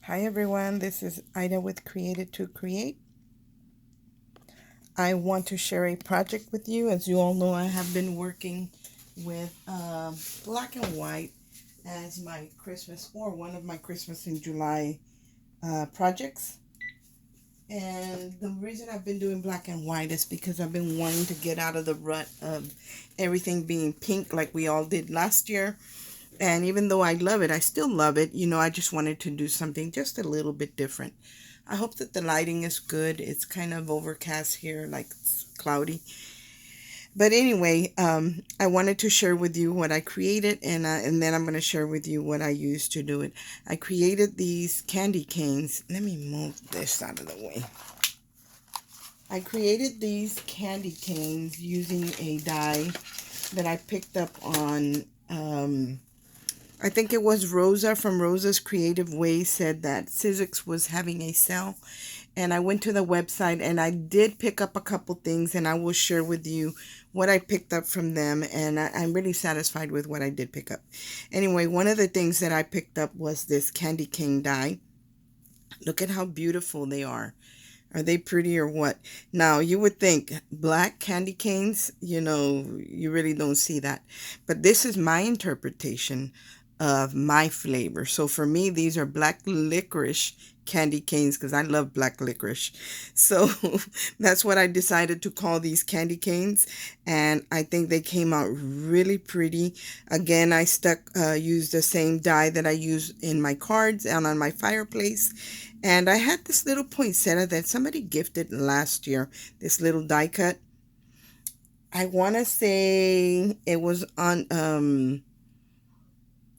Hi everyone, this is Ida with Created to Create. I want to share a project with you. As you all know, I have been working with black and white as my Christmas or one of my Christmas in July projects. And the reason I've been doing black and white is because I've been wanting to get out of the rut of everything being pink like we all did last year. And even though I love it, I still love it. I just wanted to do something just a little bit different. I hope that the lighting is good. It's kind of overcast here, like it's cloudy. But anyway, I wanted to share with you what I created, and then I'm going to share with you what I used to do it. I created these candy canes. Let me move this out of the way. I created these candy canes using a die that I picked up on I think it was Rosa from Rosa's Creative Ways said that Sizzix was having a sale. And I went to the website and I did pick up a couple things, and I will share with you what I picked up from them. And I'm really satisfied with what I did pick up. Anyway, one of the things that I picked up was this candy cane die. Look at how beautiful they are. Are they pretty or what? Now, you would think black candy canes, you really don't see that. But this is my interpretation of my flavor. So for me, these are black licorice candy canes because I love black licorice. So that's what I decided to call these candy canes. And I think they came out really pretty. Again, I used the same die that I use in my cards and on my fireplace. And I had this little poinsettia that somebody gifted last year, this little die cut. I want to say it was on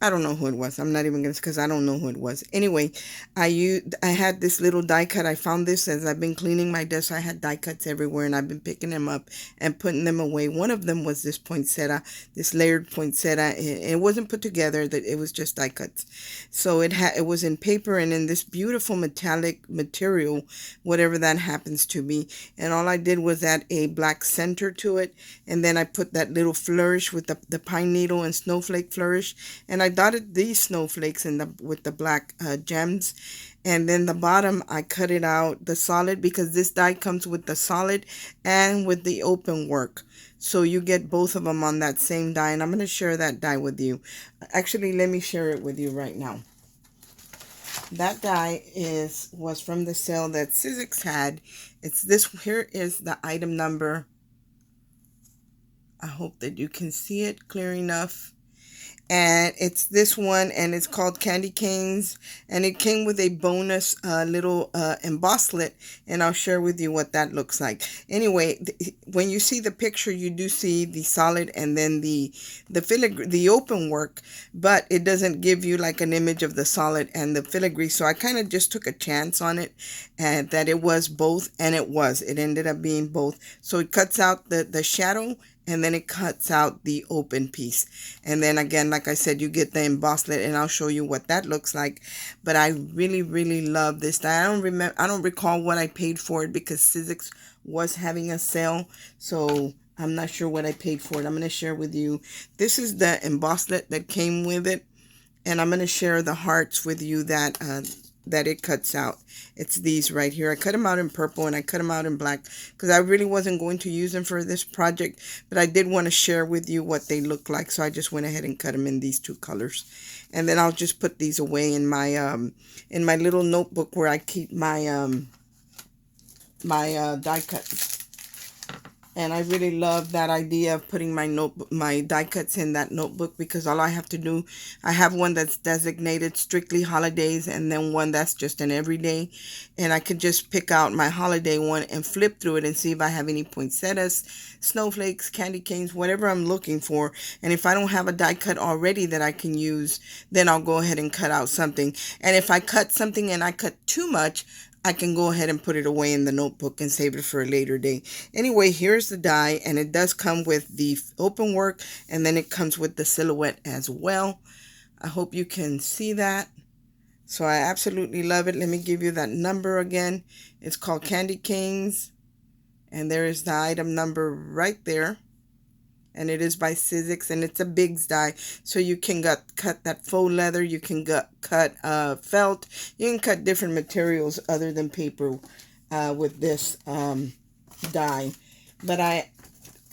I don't know who it was. I'm not even gonna, because I don't know who it was. Anyway, I had this little die cut. I found this as I've been cleaning my desk. I had die cuts everywhere, and I've been picking them up and putting them away. One of them was this poinsettia, this layered poinsettia. It wasn't put together; that it was just die cuts. So it was in paper and in this beautiful metallic material, whatever that happens to be. And all I did was add a black center to it, and then I put that little flourish with the pine needle and snowflake flourish, and I dotted these snowflakes with the black gems. And then the bottom, I cut it out, the solid, because this die comes with the solid and with the open work. So you get both of them on that same die, and I'm going to share that die with you. Actually, let me share it with you right now. That die was from the sale that Sizzix had. It's this. Here is the item number. I hope that you can see it clear enough. And it's this one, and it's called Candy Canes, and it came with a bonus little embosslet, and I'll share with you what that looks like. Anyway, when you see the picture, you do see the solid and then the filigree, the open work, but it doesn't give you like an image of the solid and the filigree. So I kind of just took a chance on it, and that it was both, and it ended up being both. So it cuts out the shadow, and then it cuts out the open piece. And then again, like I said, you get the embosslet, and I'll show you what that looks like. But I really, really love this die. I don't recall what I paid for it because Sizzix was having a sale. So I'm not sure what I paid for it. I'm going to share with you. This is the embosslet that came with it. And I'm going to share the hearts with you that it cuts out. It's these right here. I cut them out in purple and I cut them out in black because I really wasn't going to use them for this project, but I did want to share with you what they look like, so I just went ahead and cut them in these two colors. And then I'll just put these away in my little notebook where I keep my die cut. And I really love that idea of putting my die cuts in that notebook, because all I have to do, I have one that's designated strictly holidays, and then one that's just an everyday. And I could just pick out my holiday one and flip through it and see if I have any poinsettias, snowflakes, candy canes, whatever I'm looking for. And if I don't have a die cut already that I can use, then I'll go ahead and cut out something. And if I cut something and I cut too much, I can go ahead and put it away in the notebook and save it for a later day. Anyway, here's the die, and it does come with the open work, and then it comes with the silhouette as well. I hope you can see that. So I absolutely love it. Let me give you that number again. It's called Candy Canes, and there is the item number right there. and it is by Sizzix, and it's a Biggs die, so you can cut that faux leather, you can cut felt, you can cut different materials other than paper with this die. But I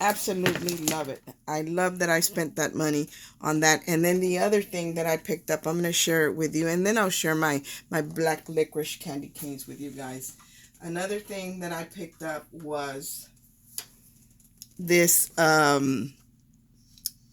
absolutely love it. I love that I spent that money on that. And then the other thing that I picked up, I'm going to share it with you, and then I'll share my black licorice candy canes with you guys. Another thing that I picked up was this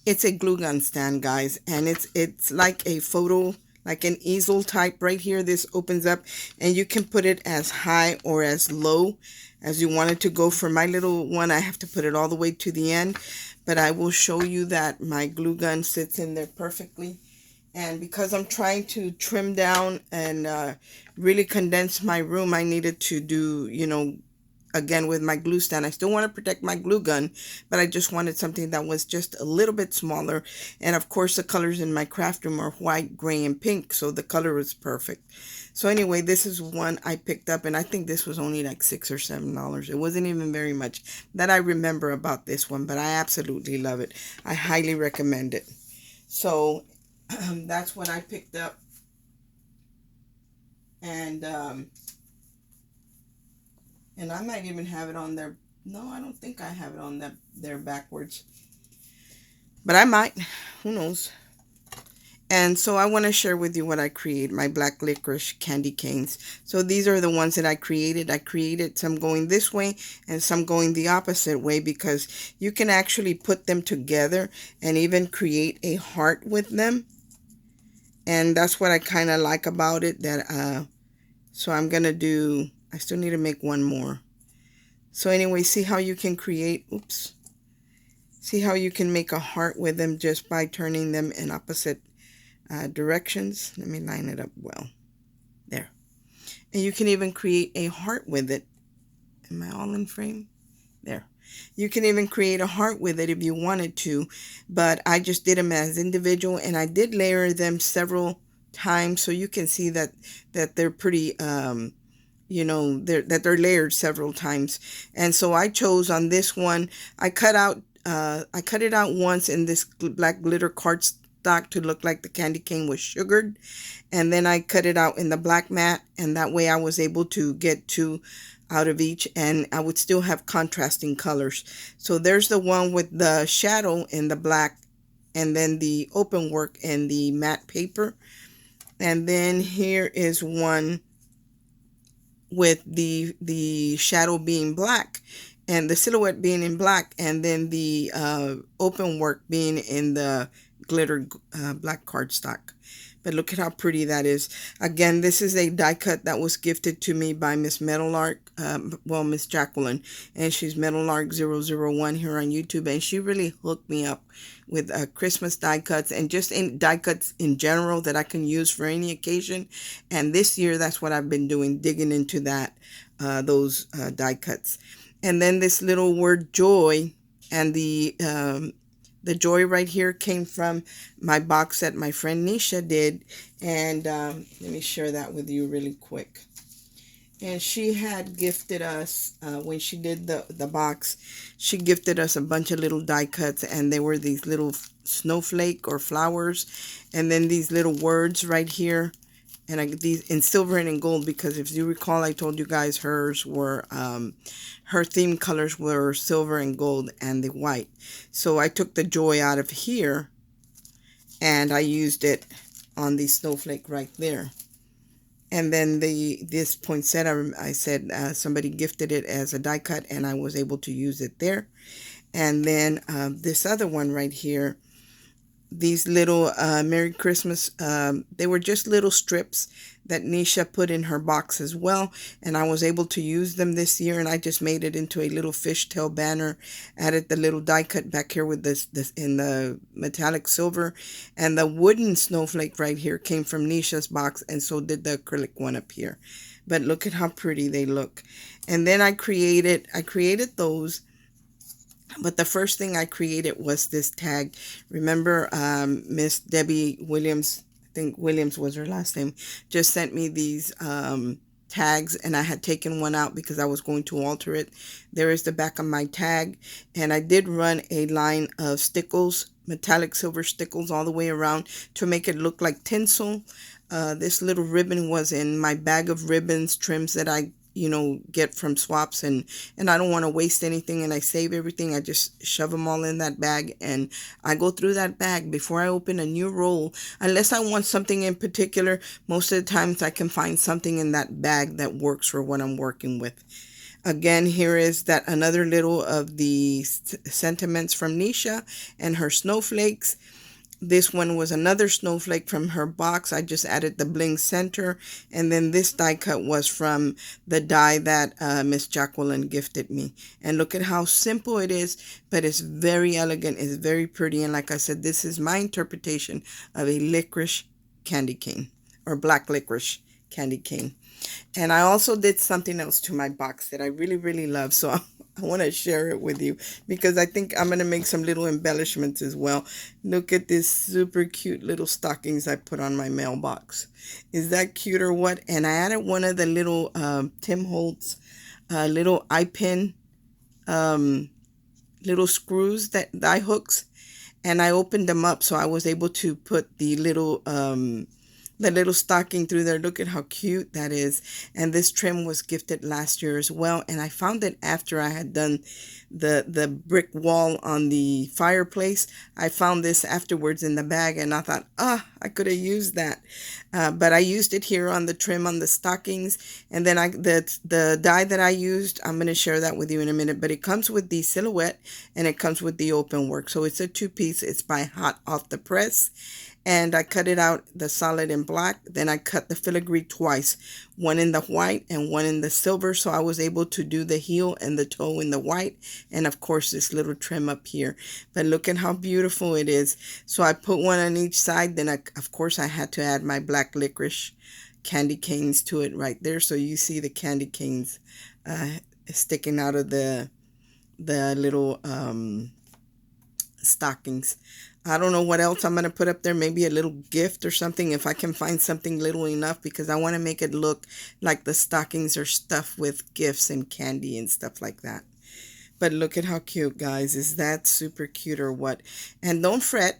it's a glue gun stand, guys, and it's like a photo, like an easel type right here. This opens up and you can put it as high or as low as you want it to go. For my little one, I have to put it all the way to the end, but I will show you that my glue gun sits in there perfectly. And because I'm trying to trim down and really condense my room, I needed to do, again with my glue stand. I still want to protect my glue gun, but I just wanted something that was just a little bit smaller. And of course, the colors in my craft room are white, gray, and pink, so the color was perfect. So anyway, this is one I picked up, and I think this was only like $6 or $7. It wasn't even very much that I remember about this one, but I absolutely love it. I highly recommend it. So that's what I picked up. And I might even have it on there. No, I don't think I have it on that there backwards, but I might. Who knows? And so I want to share with you what I create, my black licorice candy canes. So these are the ones that I created. I created some going this way and some going the opposite way, because you can actually put them together and even create a heart with them. And that's what I kind of like about it. So I'm going to do, I still need to make one more. So anyway, see how you can create, oops. See how you can make a heart with them just by turning them in opposite directions. Let me line it up well. There. And you can even create a heart with it. Am I all in frame? There. You can even create a heart with it if you wanted to, but I just did them as individual, and I did layer them several times, so you can see that they're pretty they're layered several times. And so I chose on this one, I cut it out once in this black glitter cardstock to look like the candy cane was sugared, and then I cut it out in the black matte, and that way I was able to get two out of each, and I would still have contrasting colors. So there's the one with the shadow in the black, and then the open work in the matte paper. And then here is one with the shadow being black and the silhouette being in black, and then the open work being in the glitter black cardstock. But look at how pretty that is. Again, this is a die cut that was gifted to me by Miss Metallark, Miss Jacqueline, and she's Metallark001 here on YouTube, and she really hooked me up with Christmas die cuts and just in die cuts in general that I can use for any occasion. And this year, that's what I've been doing, digging into those die cuts. And then this little word joy, and the joy right here came from my box that my friend Nisha did. And let me share that with you really quick. And she had gifted us, when she did the box, she gifted us a bunch of little die cuts, and they were these little snowflake or flowers, and then these little words right here, and these in silver and in gold, because if you recall, I told you guys hers were, her theme colors were silver and gold and the white. So I took the joy out of here, and I used it on the snowflake right there. And then this poinsettia, I said somebody gifted it as a die cut, and I was able to use it there. And then this other one right here, these little Merry Christmas, they were just little strips that Nisha put in her box as well, and I was able to use them this year, and I just made it into a little fishtail banner, added the little die cut back here with this in the metallic silver, and the wooden snowflake right here came from Nisha's box, and so did the acrylic one up here. But look at how pretty they look. And then I created those. But the first thing I created was this tag. Remember, Miss Debbie Williams, I think Williams was her last name, just sent me these tags, and I had taken one out because I was going to alter it. There is the back of my tag, and I did run a line of stickles, metallic silver stickles all the way around to make it look like tinsel. This little ribbon was in my bag of ribbons, trims that I get from swaps, and I don't want to waste anything, and I save everything. I just shove them all in that bag, and I go through that bag before I open a new roll, unless I want something in particular. Most of the times I can find something in that bag that works for what I'm working with. Again, here is that another little of the sentiments from Nisha and her snowflakes. This one was another snowflake from her box. I just added the bling center. And then this die cut was from the die that Miss Jacqueline gifted me. And look at how simple it is, but it's very elegant. It's very pretty. And like I said, this is my interpretation of a licorice candy cane, or black licorice candy cane. And I also did something else to my box that I really, really love. So I want to share it with you because I think I'm going to make some little embellishments as well. Look at this super cute little stockings I put on my mailbox. Is that cute or what? And I added one of the little Tim Holtz little eye pin little screws, that eye hooks. And I opened them up so I was able to put the little stocking through there. Look at how cute that is. And this trim was gifted last year as well. And I found it after I had done the brick wall on the fireplace. I found this afterwards in the bag, and I thought, I could have used that. But I used it here on the trim on the stockings. And then the die that I used, I'm going to share that with you in a minute. But it comes with the silhouette and it comes with the open work. So it's a 2-piece. It's by Hot Off the Press. And I cut it out, the solid in black. Then I cut the filigree twice, one in the white and one in the silver. So I was able to do the heel and the toe in the white. And of course, this little trim up here. But look at how beautiful it is. So I put one on each side. Then, of course, I had to add my black licorice candy canes to it right there. So you see the candy canes sticking out of the little stockings. I don't know what else I'm going to put up there. Maybe a little gift or something if I can find something little enough, because I want to make it look like the stockings are stuffed with gifts and candy and stuff like that. But look at how cute, guys. Is that super cute or what? And don't fret,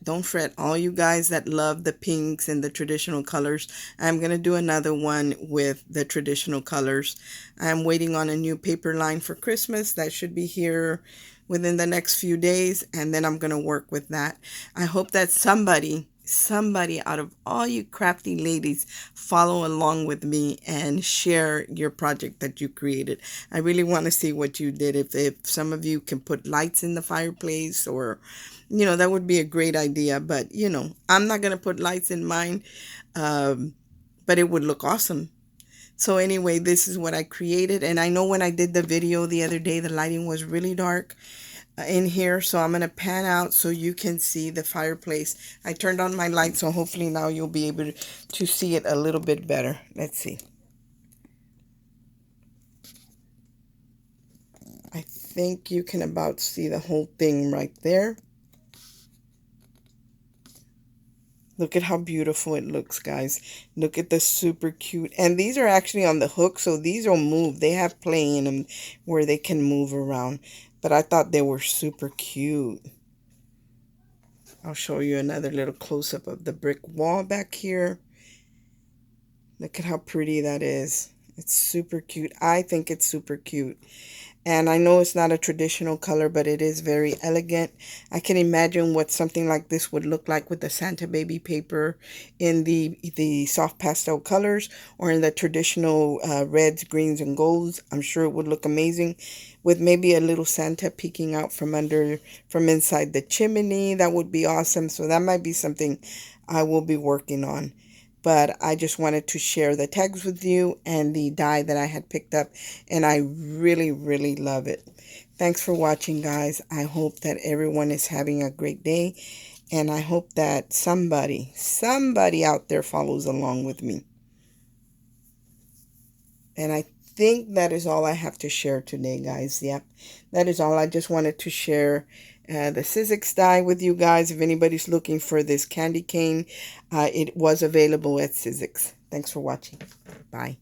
all you guys that love the pinks and the traditional colors. I'm going to do another one with the traditional colors. I'm waiting on a new paper line for Christmas. That should be here within the next few days, and then I'm going to work with that. I hope that somebody out of all you crafty ladies follow along with me and share your project that you created. I really want to see what you did. If some of you can put lights in the fireplace, or that would be a great idea. But I'm not going to put lights in mine, but it would look awesome. So anyway, this is what I created. And I know when I did the video the other day, the lighting was really dark in here. So I'm going to pan out so you can see the fireplace. I turned on my light, so hopefully now you'll be able to see it a little bit better. Let's see. I think you can about see the whole thing right there. Look at how beautiful it looks, guys. Look at the super cute. And these are actually on the hook, so these will move. They have play in them where they can move around. But I thought they were super cute. I'll show you another little close-up of the brick wall back here. Look at how pretty that is. It's super cute. I think it's super cute. And I know it's not a traditional color, but it is very elegant. I can imagine what something like this would look like with the Santa baby paper in the soft pastel colors, or in the traditional reds, greens, and golds. I'm sure it would look amazing with maybe a little Santa peeking out from inside the chimney. That would be awesome. So that might be something I will be working on. But I just wanted to share the tags with you and the die that I had picked up. And I really, really love it. Thanks for watching, guys. I hope that everyone is having a great day. And I hope that somebody out there follows along with me. And I think that is all I have to share today, guys. Yep, that is all. I just wanted to share the Sizzix die with you guys. If anybody's looking for this candy cane, it was available at Sizzix. Thanks for watching. Bye.